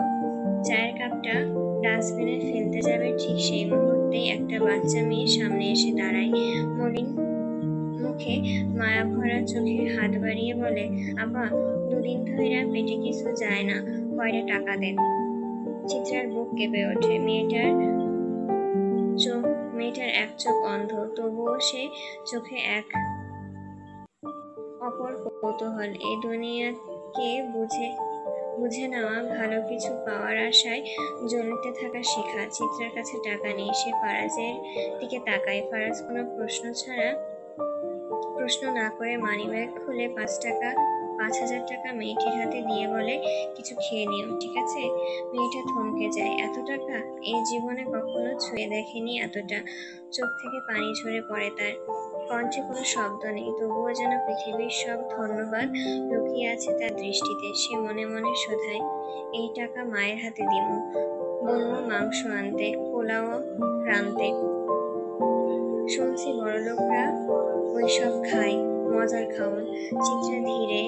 চায়ের কাপটা ডাস্টবিনে ফেলতে যাবে, ঠিক সেই মুহূর্তেই একটা বাচ্চা মেয়ে সামনে এসে দাঁড়ায়। মলিন মুখে মায়া ভরা চোখে হাত বাড়িয়ে বলে, আপা, দুদিন ধইরা পেটে কিছু যায় না, কয়টা টাকা দেন। চিত্রার বুক কেঁপে ওঠে। মেয়েটার এক চোখ অন্ধ, তবুও সে চোখে এক অপর কৌতূহল। এই দুনিয়াকে বুঝে নেওয়া, ভালো কিছু পাওয়ার আশায় জ্বলিতে থাকা শিখা। চিত্রার কাছে টাকা নেই, সে ফারাজের দিকে তাকায়। ফারাজ কোনো প্রশ্ন না করে মানিব্যাগ খুলে 5,000 টাকা মেয়েটির হাতে দিয়ে বলে, কিছু খেয়ে নিও, ঠিক আছে? মেয়েটা থমকে যায়। এত টাকা! এই জীবনে কখনো ছুঁয়ে দেখেনি এতটা। চোখ থেকে পানি ঝরে পড়ে তার। কণ্ঠে কোনো শব্দ নেই, তবুও যেন পৃথিবীর সব ধন্যবাদ লুকিয়ে আছে তার দৃষ্টিতে। সে মনে মনে শোধায়, এই টাকা মায়ের হাতে দিমু, বলবো মাংস আনতে, পোলাও রানতে। শুনছি বড়লোকরা ওইসব খায়, মজার খাওন। চিত্রা ধীরে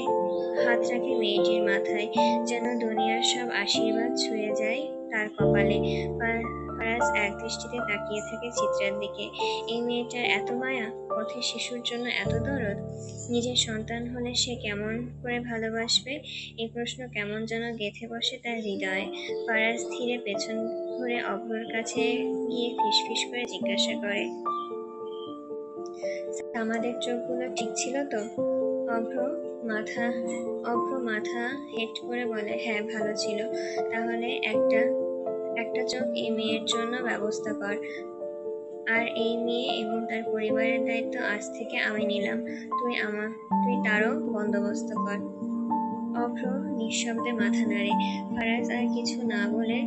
হাত রাখে মেয়েটির মাথায়, যেন দুনিয়ার সব আশীর্বাদ ছুঁয়ে যায় তার কপালে। ফারাজ ফারাজ এক দৃষ্টিতে তাকিয়ে থাকে চিত্রার দিকে। এই মেয়েটার এত মায়া, পথের শিশুর জন্য এত দরদ। নিজের সন্তান হলে সে কেমন করে ভালোবাসবে, এই প্রশ্ন কেমন যেন গেঁথে বসে তার হৃদয়ে। ফারাজ ধীরে পেছন ঘুরে অভ্রর কাছে গিয়ে ফিসফিস করে জিজ্ঞাসা করে, আমাদের চোখগুলো ঠিক ছিল তো? অভ্র মাথা অভ্র মাথা হেঁট করে বলে, হ্যাঁ ভালো ছিল। তাহলে একটা একটা চোখ এই মেয়ের জন্য ব্যবস্থা কর। আর এই মেয়ে এবং তার পরিবারের দায়িত্ব আজ থেকে আমি নিলাম। তুই তারও বন্দোবস্ত কর। অভ্র নিঃশব্দে মাথা নাড়ে। ফারাজ আর কিছু না বলে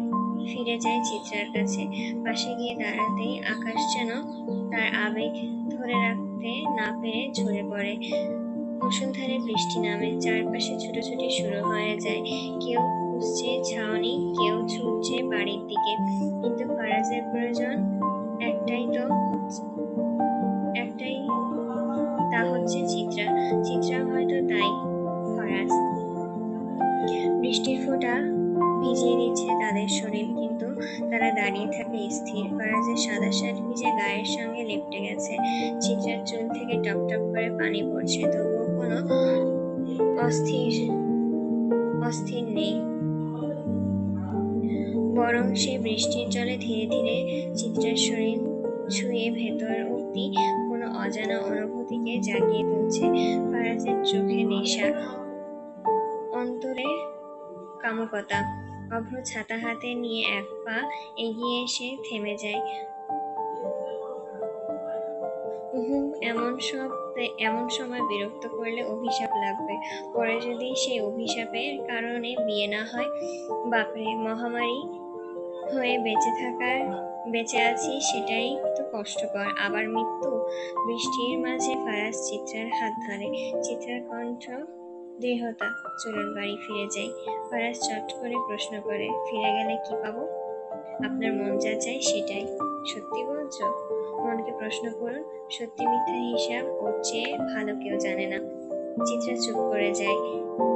ফিরে যায় চিত্রার কাছে। পাশে গিয়ে দাঁড়াতেই আকাশ যেন তার আবেগ ধরে রাখতে না পেরে ঝরে পড়ে। মুষলধারে বৃষ্টি নামে, চারপাশে ছুটোছুটি শুরু হয়ে যায়। কেউ খুঁজছে ছাউনি, কেউ ছুটছে বাড়ির দিকে। কিন্তু ফারাজের প্রয়োজন একটাই, তা হচ্ছে চিত্রা। চিত্রা হয়তো তাই। ফারাজ বৃষ্টির ফোঁটা ভিজিয়ে দিচ্ছে তাদের শরীর, কিন্তু তারা দাঁড়িয়ে থাকে স্থির। ফারাজের সাদা শার্ট ভিজে গায়ের সঙ্গে লেপ্টে গেছে। চিত্রার চুল থেকে টপ টপ করে পানি পড়ছে, তবুও কোনো অস্থির নেই। বরং সে বৃষ্টির জলে ধীরে ধীরে চিত্রার শরীর ছুঁয়ে ভেতর অব্দি কোনো অজানা অনুভূতিকে জাগিয়ে তুলছে। ফারাজের চোখে নেশা, অন্তরে কামুকতা। অভ্র ছাতা হাতে নিয়ে এক পা এগিয়ে এসে থেমে যায়। এমন সময় বিরক্ত করলে অভিশাপ লাগবে। পরে যদি সেই অভিশাপের কারণে বিয়ে না হয়, বাপরে, মহামারী হয়ে বেঁচে আছি সেটাই তো কষ্টকর, আবার মৃত্যু। বৃষ্টির মাঝে ফারাজ চিত্রার হাত ধরে। চিত্রার কণ্ঠ দৃঢ়তা, চলুন বাড়ি ফিরে যাই। ফারাজ চট করে প্রশ্ন করে, ফিরে গেলে কি পাবো? আপনার মন যা চায় সেটাই। সত্যি বলছো? মনকে প্রশ্ন করুন, সত্যি মিথ্যা হিসাব ওর চেয়ে ভালো কেউ জানে না। চিত্রা চুপ করে যায়।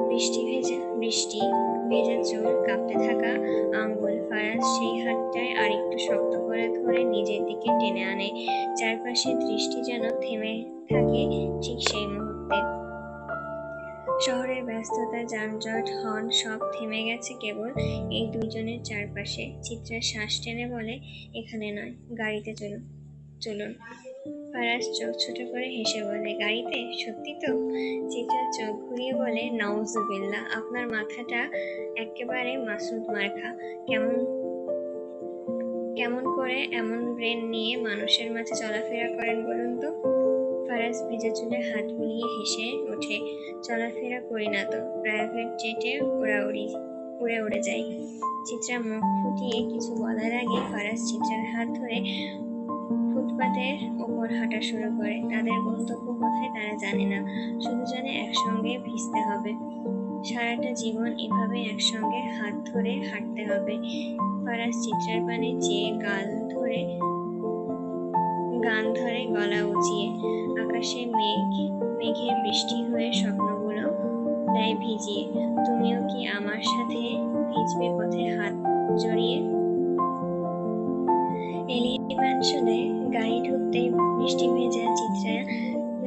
বৃষ্টি ভেজা চুল, কাঁপতে থাকা আঙ্গুল। ফারাজ সেই হাতটায় আরেকটু শক্ত করে ধরে নিজের দিকে টেনে আনে। চারপাশে দৃষ্টি যেন থেমে থাকে ঠিক সেই মুহূর্তে। শহরের ব্যস্ততা, যানজট, হর্ন সব থেমে গেছে কেবল এই দুইজনের চারপাশে। চিত্রা শ্বাস টেনে বলে, এখানে নয়, গাড়িতে চলুন। ফারাজ চোখ ছোট করে হেসে বলে, গাড়িতে? সত্যি তো? চিত্রা চোখ ঘুরিয়ে বলে, নাউজুবিল্লাহ, আপনার মাথাটা একেবারে মাসুদ মার্কা। কেমন করে এমন ব্রেন নিয়ে মানুষের মাঝে চলাফেরা করেন বলুন তো? ফারাজ ভেজা চুলে হাত বুলিয়ে হেসে ওঠে, চলাফেরা করি না তো, প্রাইভেট জেটে উড়ে যাই। চিত্রা মুখ ফুটিয়ে কিছু বলার আগে ফারাজ চিত্রার হাত ধরে ফুটপাতের ওপর হাঁটা শুরু করে। তাদের গন্তব্য কোথায় তারা জানে না, শুধু জানে একসঙ্গে ভিজতে হবে। সারাটা জীবন এভাবে একসঙ্গে হাত ধরে হাঁটতে হবে। ফারাজ চিত্রার পানে চেয়ে গান ধরে গলা উঁচিয়ে। আকাশে মেঘের বৃষ্টি হয়ে স্বপ্নগুলো দেয় ভিজিয়ে। তুমিও কি আমার সাথে ভিজবে পথে হাত জড়িয়ে? এলিয়েন ম্যানশনে গাড়ি ঢুকতেই বৃষ্টি ভেজা চিত্রা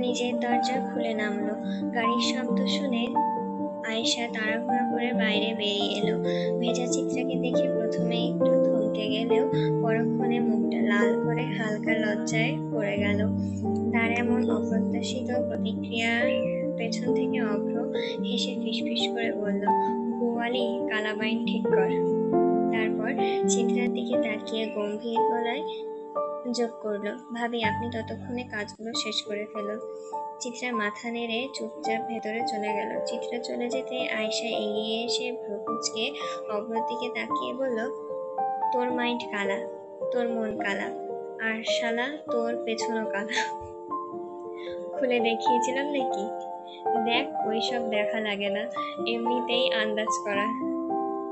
নিজের দরজা খুলে নামলো। গাড়ির শব্দ শুনে আয়েশা তাড়াহুড়া করে বাইরে বেরিয়ে এলো। ভেজা চিত্রাকে দেখে প্রথমে একটু থমকে গেলেও পরক্ষণে মুখটা লাল করে হালকা লজ্জায় পড়ে গেল। তার এমন অপ্রত্যাশিত প্রতিক্রিয়ার পেছন থেকে অভ্র হেসে ফিসফিস করে বলল, বুয়ালি, কালাবাইন ঠিক কর। তারপর চিত্রার দিকে তাকিয়ে গম্ভীর গলায় যোগ করলো, ভাবি, আপনি ততক্ষণে কাজগুলো শেষ করে ফেলুন। চিত্রা মাথা নেড়ে চুপচাপ ভেতরে চলে গেল। চিত্রা চলে যেতে আয়েশা এগিয়ে এসে ভ্রু কুঁচকে অভ্রর দিকে তাকিয়ে বলল, তোর মাইন্ড কালা, তোর মন কালা, আর শালা তোর পেছনও কালা। খুলে দেখিয়েছিলাম নাকি? দেখ, ওইসব দেখা লাগে না, এমনিতেই আন্দাজ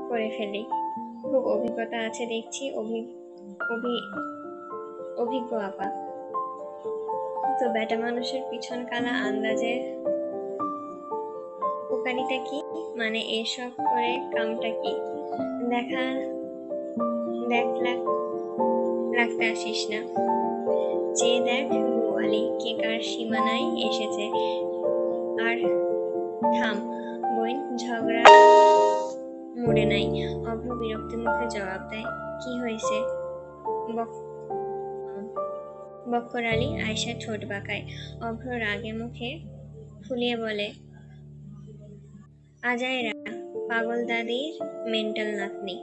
করে ফেলি। খুব অভিজ্ঞতা আছে দেখছি। অভিজ্ঞ আপা। তো বেটা মানুষের পিছন কালা আন্দাজের উপকারিতা কি? মানে এসব করে কামটা কি? রাখতে আসিস না। চেয়ে দেখ গোয়ালি কে কার সীমানায় এসেছে। আর থাম বোন, ঝগড়া মোড়ে নাই। অভ্র বিরক্তি মুখে জবাব দেয়, কি হয়েছে? বক্কর আলী আয়শা ঠোঁট বাঁকায়। অভ্র রাগে মুখে ফুলিয়ে বলে, আজাইরা পাগল দাদির মেন্টাল নাতনি।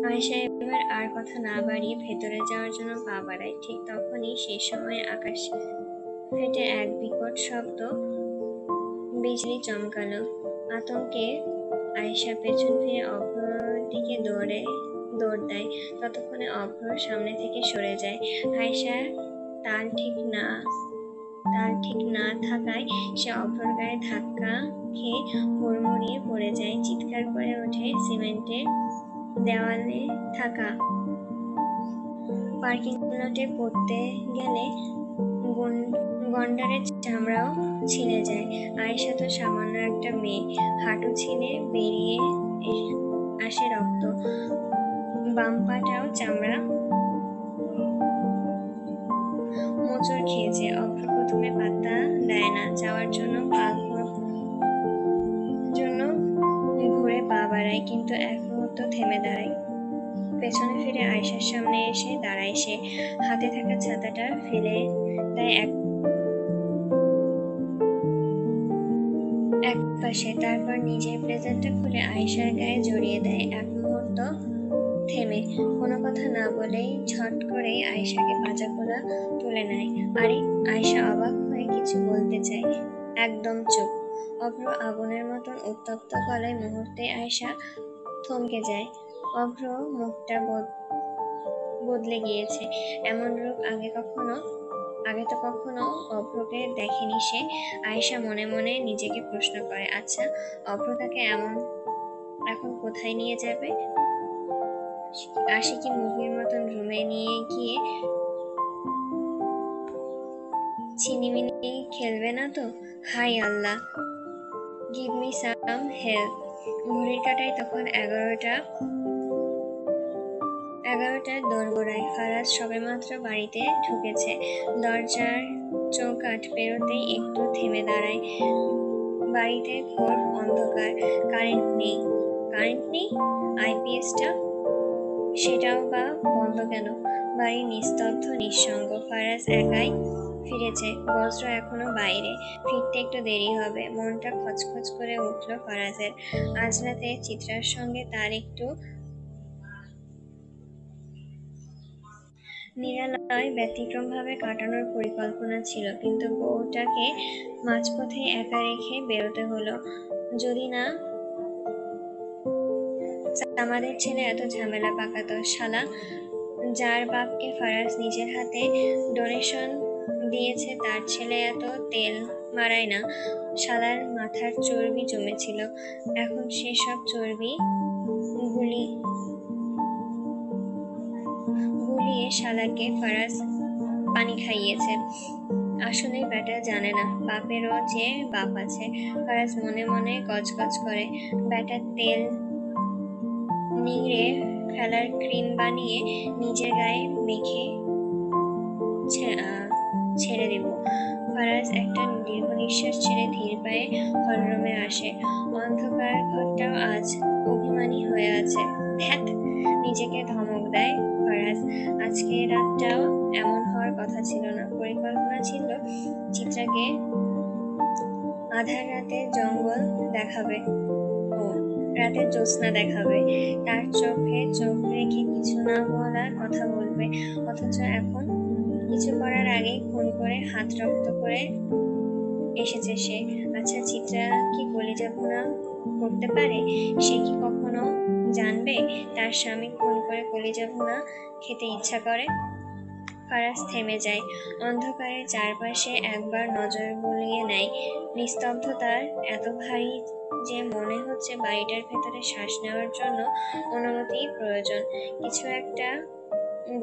আয়শা এবার আর কথা না বাড়িয়ে ভেতরে যাওয়ার জন্য পা বাড়ায়। ঠিক তখনই সেই সময় আকাশ ফেটে এক বিকট শব্দ, বিজলি চমকালো। আতঙ্কে আয়েশা পেছন ফিরে অভ্রর দিকে দৌড় দেয়। ততক্ষণে অভ্র সামনে থেকে সরে যায়। আয়েশা তাল ঠিক না থাকায় সে অভ্রর গায়ে ধাক্কা খেয়ে হুড়মুড়িয়ে পড়ে যায়। চিৎকার করে ওঠে। সিমেন্টের দেওয়ালে থাকা পার্কিং লটে পড়তে গেলে গন্ডারের চামড়াও ছিঁড়ে যায়। আয়েশা তো সামান্য একটা মেয়ে, হাঁটু ছিঁড়ে বেরিয়ে আসে রক্ত। বাম পাটাও চামড়া মোচড় খেয়েছে। অভ্র প্রথমে পাত্তা দেয় না, যাওয়ার জন্য ঘুরে পা বাড়ায়, কিন্তু এক মুহূর্ত থেমে দাঁড়ায়। পেছনে ফিরে আয়েশার সামনে এসে দাঁড়ায় সে। হাতে থাকা ছাতাটা ফেলে দেয় এক পাশে, তারপর নিজের ব্লেজারটা খুলে আয়েশার গায়ে জড়িয়ে দেয়। এক মুহূর্ত থেমে কোনো কথা না বলেই ঝট করেই আয়েশাকে পাজাকোলা তুলে নেয়। আরে, আয়েশা অবাক হয়ে কিছু বলতে চায়, একদম চুপ। অভ্র আগুনের মতন উত্তপ্ত গলায়। মুহূর্তে আয়েশা থমকে যায়। অভ্র মুখটা বদলে গিয়েছে। এমন রূপ আগে তো কখনো অভ্রকে দেখেনি সে। আয়েশা মনে মনে নিজেকে প্রশ্ন করে, আচ্ছা অভ্র তাকে এখন কোথায় নিয়ে যাবে? আশিকি মুভির মতন রুমে নিয়ে গিয়ে ছিনিমিনি খেলবে না তো? হাই আল্লাহ, গিভ মি সাম হেল্প। ঘড়ির কাঁটায় তখন 11টার দোরগোড়ায়। ফারাজ সবেমাত্র বাড়িতে ঢুকেছে। দরজার চৌকাঠ পেরোতেই একটু থেমে দাঁড়ায়। বাড়িতে ঘোর অন্ধকার। কারেন্ট নেই। আইপিএসটা সেটাও বা বন্ধ কেন? বাড়ি নিস্তব্ধ নিঃসঙ্গ। ফারাজ একাই ফিরেছে। বজ্র এখনো বাইরে, ফিরতে একটু দেরি হবে। মনটা খচখচ করে উঠল ফারাজের। আজ রাতে চিত্রার সঙ্গে তার একটু নিরালয় ব্যতিক্রমভাবে কাটানোর পরিকল্পনা ছিল, কিন্তু বউটাকে মাঝপথে একা রেখে বেরোতে হলো। যদি না আমাদের ছেলে এত ঝামেলা পাকাতো। শালা, যার বাপকে ফারাজ নিজের হাতে ডোনেশন দিয়েছে, তার ছেলে এত তেল মারায় না। শালার মাথার চর্বি জমেছিল, এখন সেসব চর্বি গুলিয়ে শালাকে ফারাজ পানি খাইয়েছে। আসলে ব্যাটা জানে না বাপেরও যে বাপ আছে। ফারাজ মনে মনে গজগজ করে, ব্যাটা তেল নিংড়ে ফেলার ক্রিম বানিয়ে নিজের গায়ে মেখে ছেড়ে দেব। ফারাজ একটা দীর্ঘ নিঃশ্বাস ছেড়ে ধীর পায়ে হলরুমে আসে। অন্ধকার ঘরটাও আজ অভিমানী হয়ে আছে। ধ্যাত, নিজেকে ধমক দেয় ফারাজ। আজকে রাতটাও এমন হওয়ার কথা ছিল না। পরিকল্পনা ছিল চিত্রাকে আধার রাতে জঙ্গল দেখাবে, রাতের জ্যোৎস্না দেখাবে, তার চোখে চোখ রেখে কিছু না বলার কথা বলবে। অথচ এখন কিছু করার আগেই খুন করে হাত রক্ত করে এসেছে সে। আচ্ছা, চিত্রা কি কলিজা ভুনা করতে পারে? সে কি কখনো জানবে তার স্বামী খুন করে কলিজা ভুনা খেতে ইচ্ছা করে? ফারাজ থেমে যায়। অন্ধকারের চারপাশে একবার নজর বুলিয়ে নেয়। নিস্তব্ধতার এত ভারী যে মনে হচ্ছে বাড়িটার ভেতরে শ্বাস নেওয়ার জন্য অনুমতিই প্রয়োজন। কিছু একটা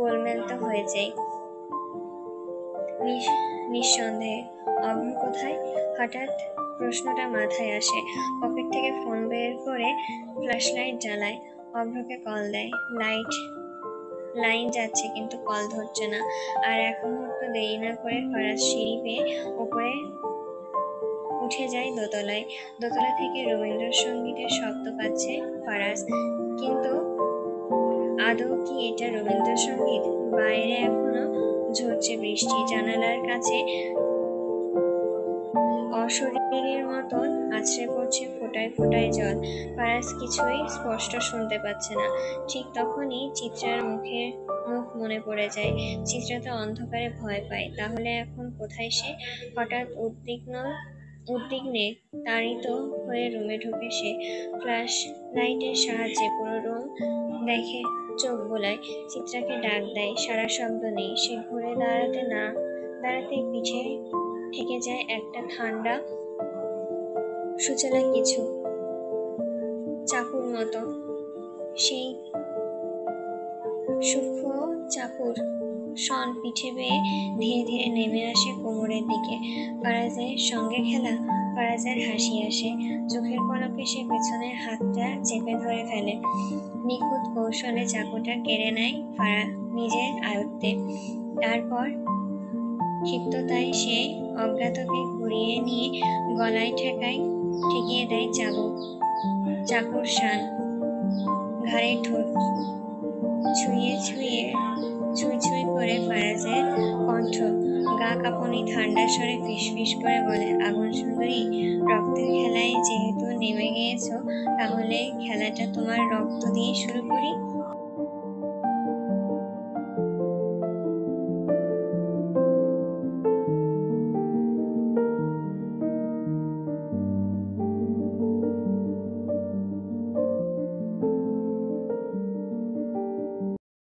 গোলমেল তো হয়েছেই। নিঃসন্দেহে। অভ্র কোথায়? হঠাৎ প্রশ্নটা মাথায় আসে। পকেট থেকে ফোন বের করে ফ্ল্যাশলাইট জ্বালায়। অভ্রকে কল দেয়। লাইন যাচ্ছে কিন্তু কল ধরছে না। আর এক মুহূর্ত দেরি না করে ফারাজ সিঁড়ি বেয়ে উপরে উঠে যায় দোতলায়। দোতলা থেকে রবীন্দ্রসঙ্গীতের শব্দ পাচ্ছে ফারাজ, কিন্তু আদৌ কি এটা রবীন্দ্রসঙ্গীত? বাইরে এখনো ঝরছে বৃষ্টি, জানালার কাছে অশরীরীর মতন আছড়ে পড়ছে ফোঁটায় ফোঁটায় জল। ফারাজ কিছুই স্পষ্ট শুনতে পাচ্ছে না। ঠিক তখনই চিত্রার মুখ মনে পড়ে যায়। চিত্রা তো অন্ধকারে ভয় পায়, তাহলে এখন কোথায় সে? হঠাৎ উদ্বিগ্নে তাড়িত হয়ে রুমে ঢুকে সে। ফ্ল্যাশ লাইটের সাহায্যে পুরো রুম দেখে, চোখ বোলায়, চিত্রাকে ডাক দেয়, সারা শব্দ নেই। সে ঘুরে দাঁড়াতেই পিঠে থেকে যায় একটা ঠান্ডা সুচেলা কিছু, চাকুর মতো। সেই সূক্ষ্ম চাকুর শন পিঠে বেয়ে ধীরে ধীরে নেমে আসে কোমরের দিকে। ফারাজের সঙ্গে খেলা। ফারাজের হাসি আসে, চোখের পলকে সে পেছনের হাতটা চেপে ধরে ফেলে। নিখুঁত কৌশলে চাকুটা কেড়ে নেয় ফারাজ নিজের আয়ত্তে। তারপর ক্ষিপ্ততায় সে অজ্ঞাতকে ঘুরিয়ে নিয়ে গলায় ঠেকিয়ে দেয় চাকুর শান। ঘাড়ে ঠোঁট ছুঁই ছুঁই করে ফারাজের কণ্ঠ গা কাঁপুনি ঠান্ডা স্বরে ফিসফিস করে বলে, আগুন সুন্দরী, রক্তের খেলায় যেহেতু নেমে গিয়েছো, তাহলে খেলাটা তোমার রক্ত দিয়ে শুরু করি।